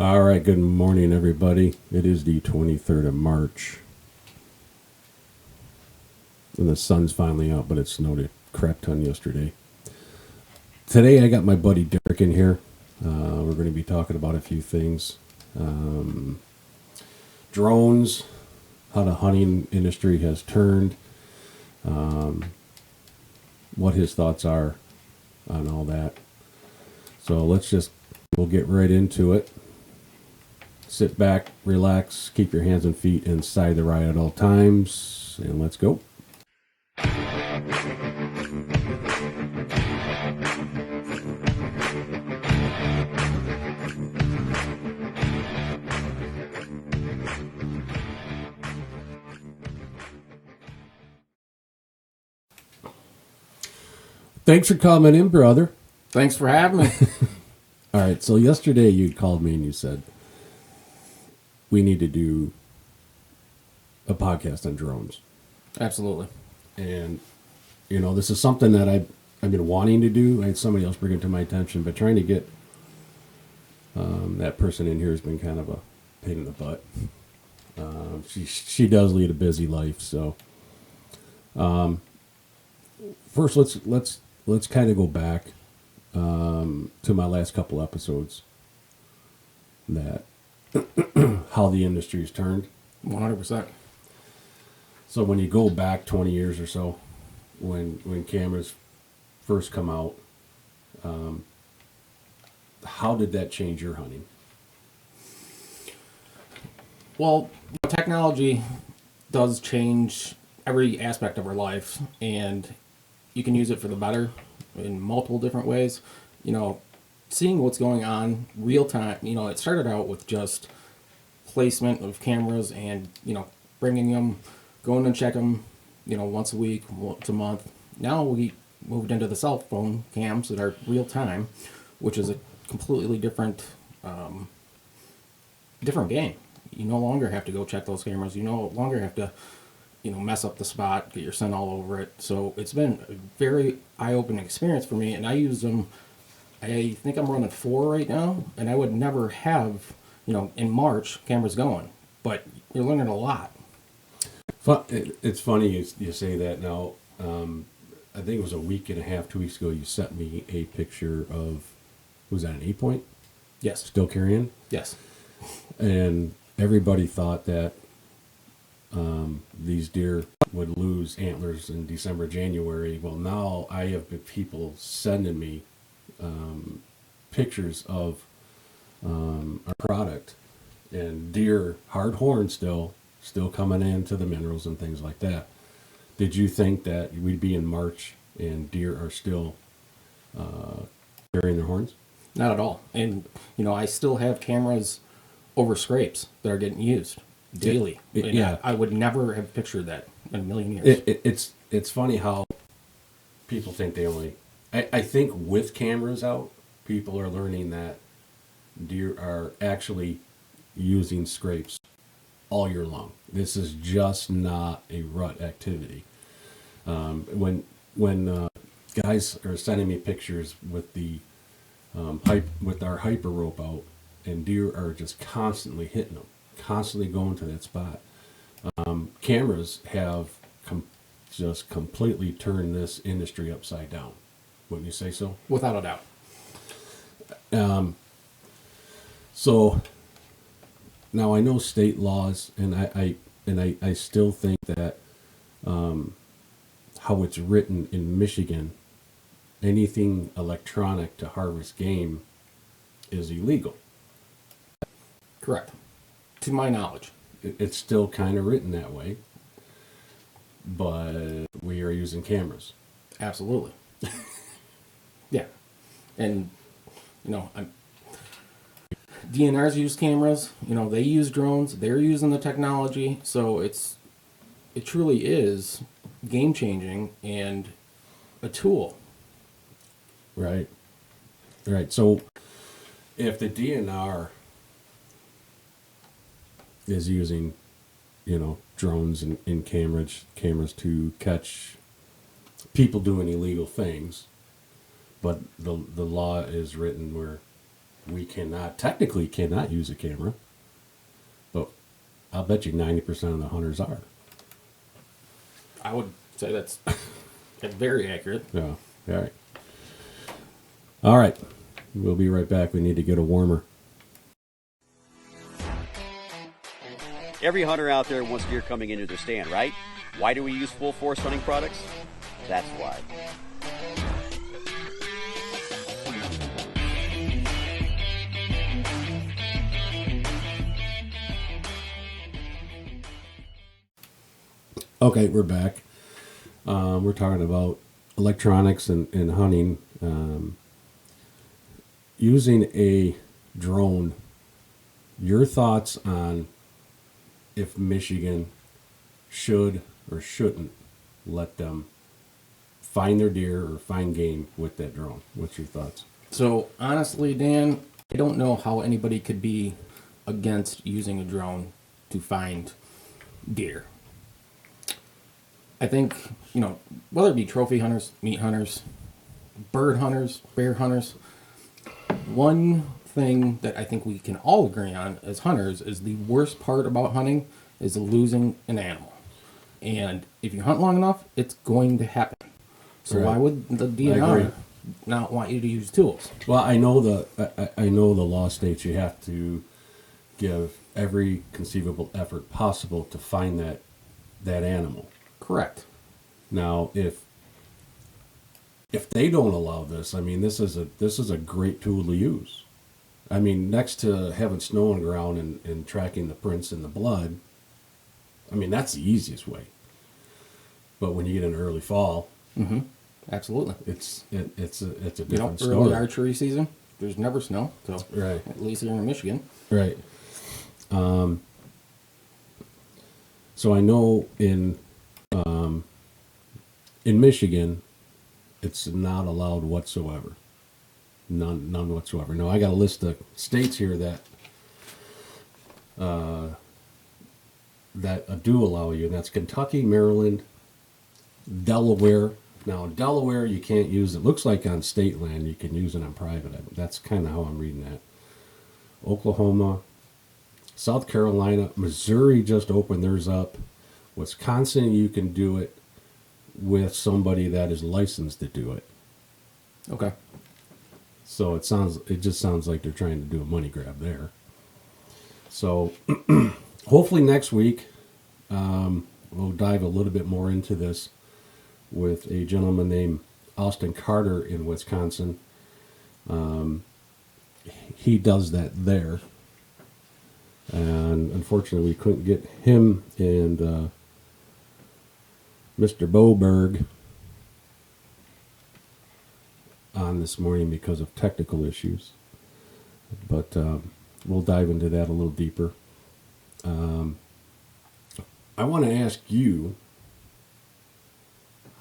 All right, good morning, everybody. It is the 23rd of March. And the sun's finally out, but it snowed a crap ton yesterday. Today, I got my buddy Derrick in here. We're going to be talking about a few things. Drones, how the hunting industry has turned, what his thoughts are on all that. So we'll get right into it. Sit back, relax, keep your hands and feet inside the ride at all times, and let's go. Thanks for coming in, brother. Thanks for having me. All right, so yesterday you called me and you said, we need to do a podcast on drones. Absolutely. And, this is something that I've been wanting to do. I had somebody else bring it to my attention, but trying to get that person in here has been kind of a pain in the butt. She does lead a busy life, so first let's kind of go back to my last couple episodes, that how the industry's turned. 100%. So when you go back 20 years or so, when cameras first come out, how did that change your hunting? Well, technology does change every aspect of our life, and you can use it for the better in multiple different ways. Seeing what's going on real time, it started out with just placement of cameras and, bringing them, going and check them, once a week, once a month. Now we moved into the cell phone cams that are real time, which is a completely different game. You no longer have to go check those cameras. You no longer have to, mess up the spot, get your scent all over it. So it's been a very eye-opening experience for me, and I use them. I think I'm running 4 right now, and I would never have, in March, cameras going. But you're learning a lot. It's funny you say that now. I think it was a week and a half, 2 weeks ago, you sent me a picture of, was that an 8-point? Yes. Still carrying? Yes. And everybody thought that these deer would lose antlers in December, January. Well, now I have been people sending me pictures of our product, and deer, hard horn still coming into the minerals and things like that. Did you think that we'd be in March and deer are still carrying their horns? Not at all. And, I still have cameras over scrapes that are getting used daily. Yeah. I would never have pictured that in a million years. It's funny how people think they only... I think with cameras out, people are learning that deer are actually using scrapes all year long. This is just not a rut activity. When guys are sending me pictures with the with our hyper rope out, and deer are just constantly hitting them, constantly going to that spot. Cameras have just completely turned this industry upside down. Wouldn't you say so? Without a doubt. So now I know state laws, and I still think that how it's written in Michigan, anything electronic to harvest game is illegal. Correct. To my knowledge. It's still kind of written that way, but we are using cameras. Absolutely. Yeah. And, DNRs use cameras, they use drones, they're using the technology, so it truly is game changing and a tool. Right. So if the DNR is using, drones and cameras to catch people doing illegal things, but the law is written where we technically cannot use a camera, but I'll bet you 90% of the hunters are. I would say that's very accurate. Yeah. All right. All right. We'll be right back. We need to get a warmer. Every hunter out there wants deer coming into their stand, right? Why do we use full force hunting products? That's why. Okay, we're back. We're talking about electronics and hunting. Using a drone, your thoughts on if Michigan should or shouldn't let them find their deer or find game with that drone. What's your thoughts? So honestly, Dan, I don't know how anybody could be against using a drone to find deer. I think, whether it be trophy hunters, meat hunters, bird hunters, bear hunters, one thing that I think we can all agree on as hunters is the worst part about hunting is losing an animal. And if you hunt long enough, it's going to happen. So Right. why would the I DNR agree. not want you to use tools? Well, I know I know the law states you have to give every conceivable effort possible to find that animal. Correct. Now, if they don't allow this, I mean, this is a great tool to use. I mean, next to having snow on the ground and tracking the prints in the blood, I mean, that's the easiest way. But when you get into early fall, Absolutely. it's a different story. Early archery season, there's never snow. So Right. at least here in Michigan. Right. So I know in Michigan, it's not allowed whatsoever. None whatsoever. Now I got a list of states here that do allow you, and that's Kentucky, Maryland, Delaware. Now in Delaware, you can't use it. Looks like on state land you can use it on private. That's kind of how I'm reading that. Oklahoma, South Carolina, Missouri just opened theirs up. Wisconsin, you can do it with somebody that is licensed to do it. Okay. So it just sounds like they're trying to do a money grab there. So hopefully next week we'll dive a little bit more into this with a gentleman named Austin Carter in Wisconsin. He does that there. And unfortunately, we couldn't get him and Mr. Boberg on this morning because of technical issues. But we'll dive into that a little deeper. I want to ask you,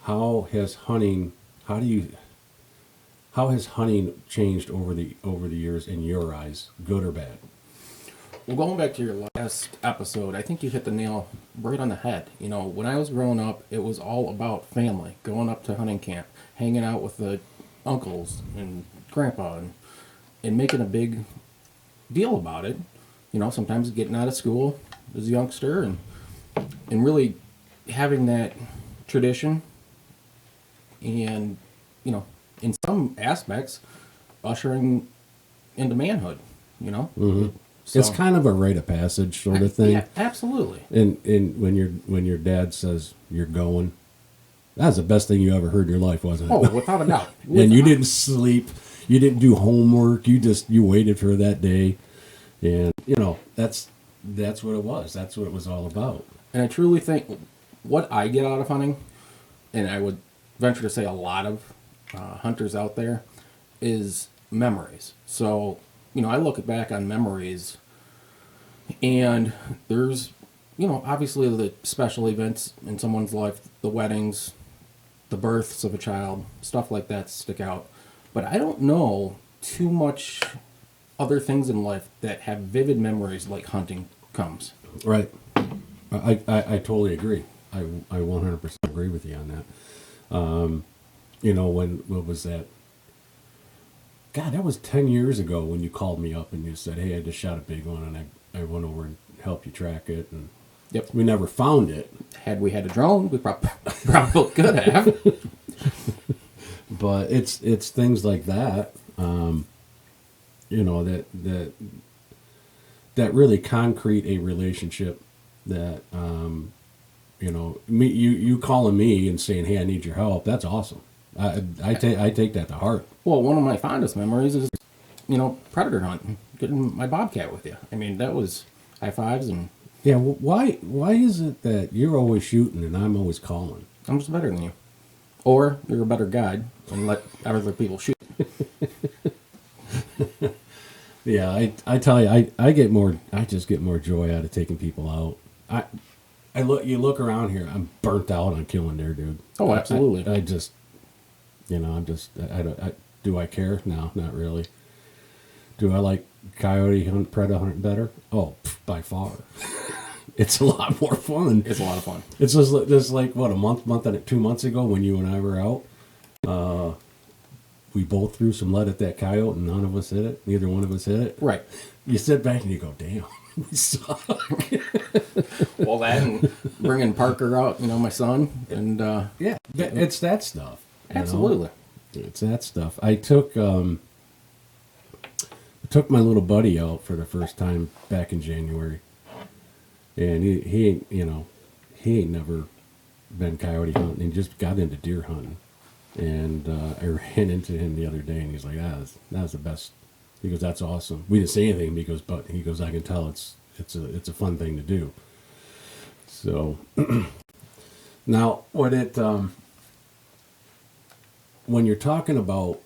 how has hunting changed over the years in your eyes, good or bad? Well, going back to your last episode, I think you hit the nail right on the head. When I was growing up, it was all about family, going up to hunting camp, hanging out with the uncles and grandpa, and making a big deal about it. Sometimes getting out of school as a youngster and really having that tradition and, in some aspects, ushering into manhood, Mm-hmm. So, It's kind of a rite of passage sort of thing. Yeah, absolutely. And when your dad says you're going, that's the best thing you ever heard in your life, wasn't it? Oh, without a doubt. And you didn't sleep, you didn't do homework, you waited for that day, and that's what it was. That's what it was all about. And I truly think what I get out of hunting, and I would venture to say a lot of hunters out there, is memories. So, I look back on memories, and there's, obviously the special events in someone's life, the weddings, the births of a child, stuff like that stick out. But I don't know too much other things in life that have vivid memories like hunting comes. Right. I totally agree. I 100% agree with you on that. What was that? God, that was 10 years ago when you called me up and you said, hey, I just shot a big one, and I went over and helped you track it, and Yep. we never found it. Had we had a drone, we probably could have. But it's things like that, you know, that really concrete a relationship that, you know, you calling me and saying, hey, I need your help. That's awesome. I take that to heart. Well, one of my fondest memories is, you know, predator hunting, getting my bobcat with you. I mean, that was high fives, and Yeah, well, why is it that you're always shooting and I'm always calling? I'm just better than you. Or you're a better guide and let other people shoot. Yeah, I tell you, I just get more joy out of taking people out. You look around here, I'm burnt out on killing deer, dude. Oh, absolutely. I just, you know, do I care? No, not really. Do I like coyote hunt, predator hunt better? Oh, by far. It's a lot more fun. It's a lot of fun. It's just like what, a month and 2 months ago when you and I were out. We both threw some lead at that coyote and none of us hit it. Neither one of us hit it. Right. You sit back and you go, damn, we suck. Well, that and bringing Parker out, you know, my son, and Yeah, it's that stuff. you know? absolutely. It's that stuff. I took my little buddy out for the first time back in January, and he ain't, you know, he ain't never been coyote hunting. He just got into deer hunting, and I ran into him the other day, and he's like, that was the best. He goes, that's awesome. We didn't say anything. He goes, I can tell it's a fun thing to do. So now when you're talking about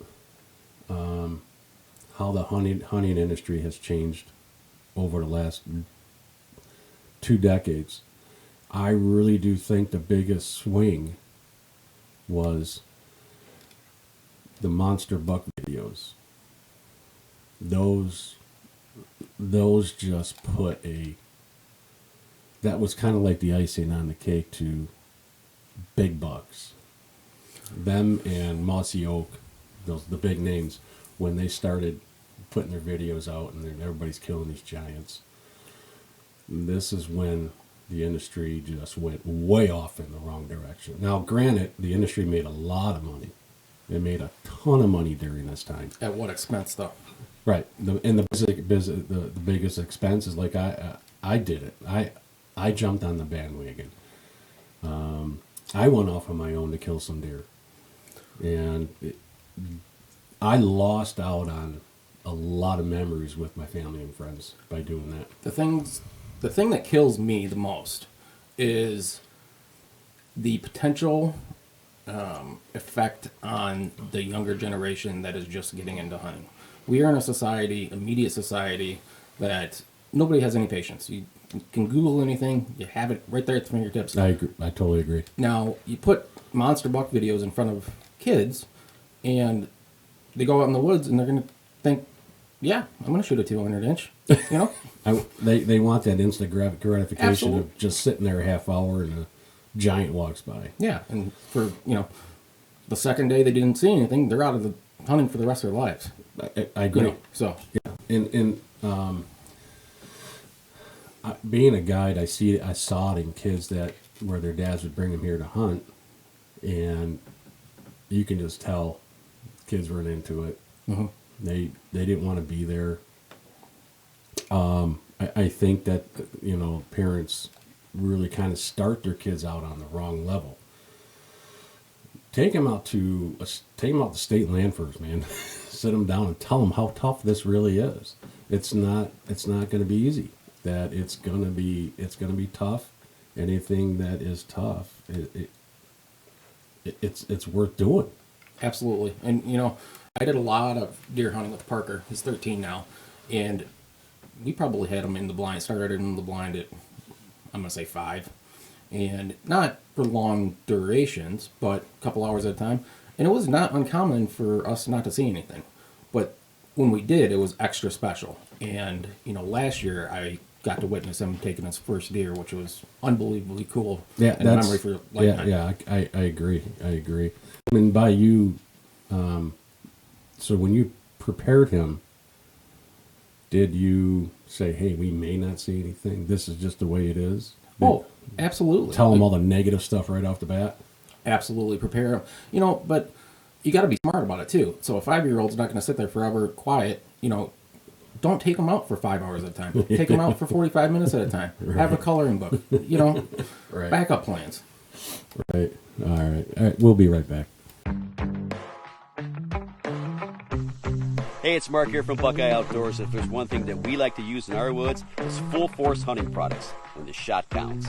how the hunting industry has changed over the last 2 decades, I really do think the biggest swing was the monster buck videos. Those just put that was kind of like the icing on the cake to big bucks. Them and Mossy Oak, the big names, when they started putting their videos out and everybody's killing these giants. This is when the industry just went way off in the wrong direction. Now, granted, the industry made a lot of money. It made a ton of money during this time. At what expense, though? Right. The biggest expense is like I did it. I jumped on the bandwagon. I went off on my own to kill some deer. And I lost out on a lot of memories with my family and friends by doing that. The thing that kills me the most is the potential effect on the younger generation that is just getting into hunting. We are in a media society, that nobody has any patience. You can Google anything, you have it right there at the fingertips. I agree. I totally agree. Now, you put monster buck videos in front of kids, and they go out in the woods, and they're going to think, yeah, I'm going to shoot a 200 inch, you know? They want that instant gratification Absolutely. of just sitting there a half hour and a giant walks by. Yeah, and for, you know, the second day they didn't see anything, they're out of the hunting for the rest of their lives. I agree. You know, so And being a guide, I saw it in kids where their dads would bring them here to hunt, and you can just tell kids weren't into it. Mm-hmm. They didn't want to be there. I think that, you know, parents really kind of start their kids out on the wrong level. Take them out to state land first, man. Sit them down and tell them how tough this really is. It's not going to be easy. That it's going to be tough. Anything that is tough, it's worth doing. absolutely. And, you know, I did a lot of deer hunting with Parker. He's 13 now. And we probably had him in the blind, started in the blind at, I'm going to say 5. And not for long durations, but a couple hours at a time. And it was not uncommon for us not to see anything. But when we did, it was extra special. And, you know, last year I got to witness him taking his first deer, which was unbelievably cool. Yeah, and a memory for a lifetime. Yeah, I agree. I mean, by you, so when you prepared him, did you say, hey, we may not see anything, this is just the way it is? Oh, absolutely. Tell him all the negative stuff right off the bat? Absolutely prepare them. But you got to be smart about it too. So a 5-year-old's not going to sit there forever quiet. Don't take them out for 5 hours at a time. Take them out for 45 minutes at a time. Right. Have a coloring book. Right. Backup plans. Right. All right. We'll be right back. Hey, it's Mark here from Buckeye Outdoors. If there's one thing that we like to use in our woods, it's full force hunting products when the shot counts.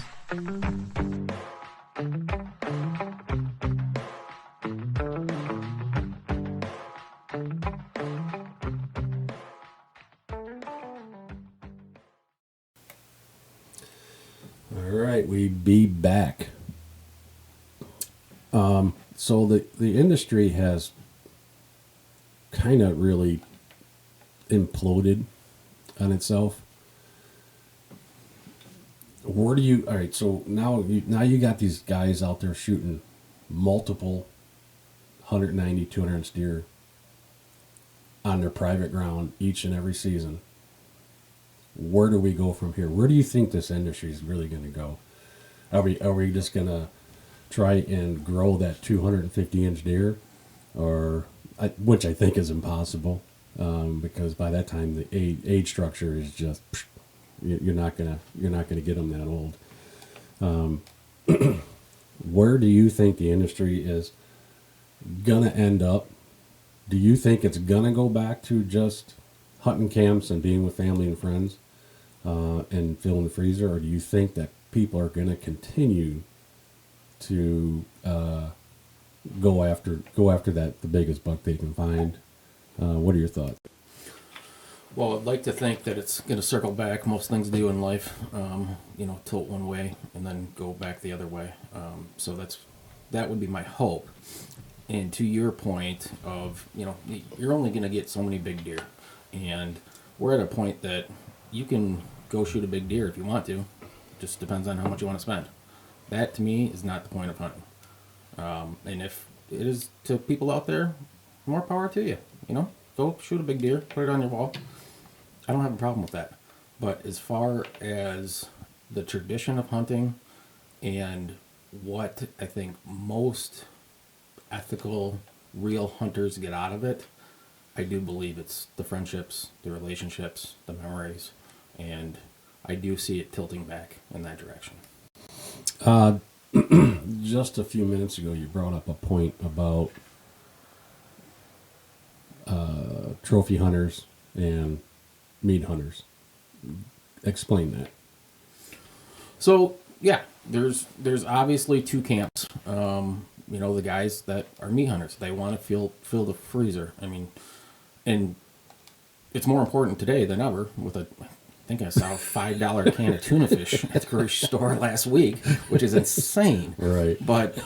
All right, we be back. So the industry has kind of really imploded on itself. All right, so now you got these guys out there shooting multiple 190, 200 inch deer on their private ground each and every season. Where do we go from here? Where do you think this industry is really going to go? Are we just going to try and grow that 250 inch deer, which I think is impossible, because by that time the age structure is just you're not gonna get them that old. Where do you think the industry is gonna end up? Do you think it's gonna go back to just hunting camps and being with family and friends, and filling the freezer, or do you think that people are gonna continue to go after the biggest buck they can find? What are your thoughts? Well, I'd like to think that it's going to circle back. Most things do in life, tilt one way and then go back the other way. So that would be my hope. And to your point of, you're only going to get so many big deer. And we're at a point that you can go shoot a big deer if you want to. Just depends on how much you want to spend. That, to me, is not the point of hunting. And if it is to people out there, more power to you. Go shoot a big deer, put it on your wall. I don't have a problem with that. But as far as the tradition of hunting and what I think most ethical, real hunters get out of it, I do believe it's the friendships, the relationships, the memories, and I do see it tilting back in that direction. Just a few minutes ago, you brought up a point about trophy hunters and meat hunters. Explain that. So yeah, there's obviously two camps. The guys that are meat hunters, they want to fill the freezer. And it's more important today than ever with I think I saw a $5 can of tuna fish at the grocery store last week, which is insane. Right. But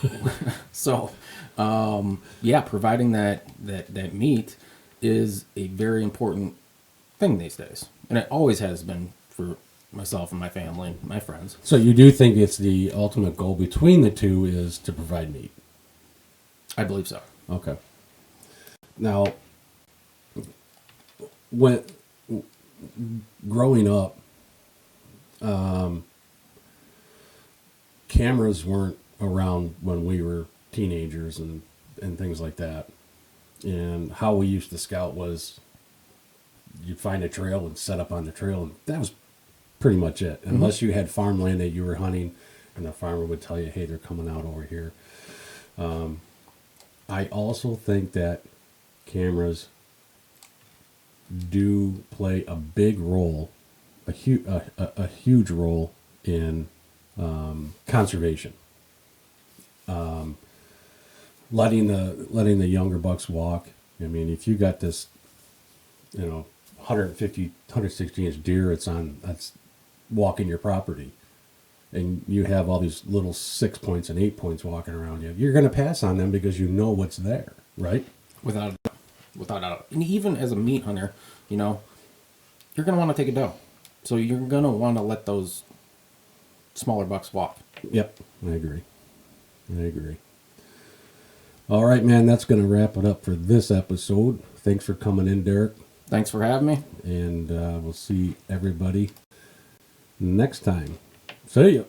so, providing that meat is a very important thing these days, and it always has been for myself and my family and my friends. So you do think it's the ultimate goal between the two is to provide meat? I believe so. Okay. Now, when growing up, cameras weren't around when we were teenagers and things like that. And how we used to scout was you'd find a trail and set up on the trail, and that was pretty much it. Mm-hmm. Unless you had farmland that you were hunting, and the farmer would tell you, hey, they're coming out over here. I also think that cameras do play a big role, a huge role in conservation. Letting the younger bucks walk. If you got this, 150, 160 inch deer, that's walking your property, and you have all these little 6 points and 8 points walking around you, you're going to pass on them because you know what's there, right? Without a doubt. And even as a meat hunter, you're going to want to take a doe. So you're going to want to let those smaller bucks walk. Yep, I agree. All right, man, that's going to wrap it up for this episode. Thanks for coming in, Derrick. Thanks for having me. And we'll see everybody next time. See ya.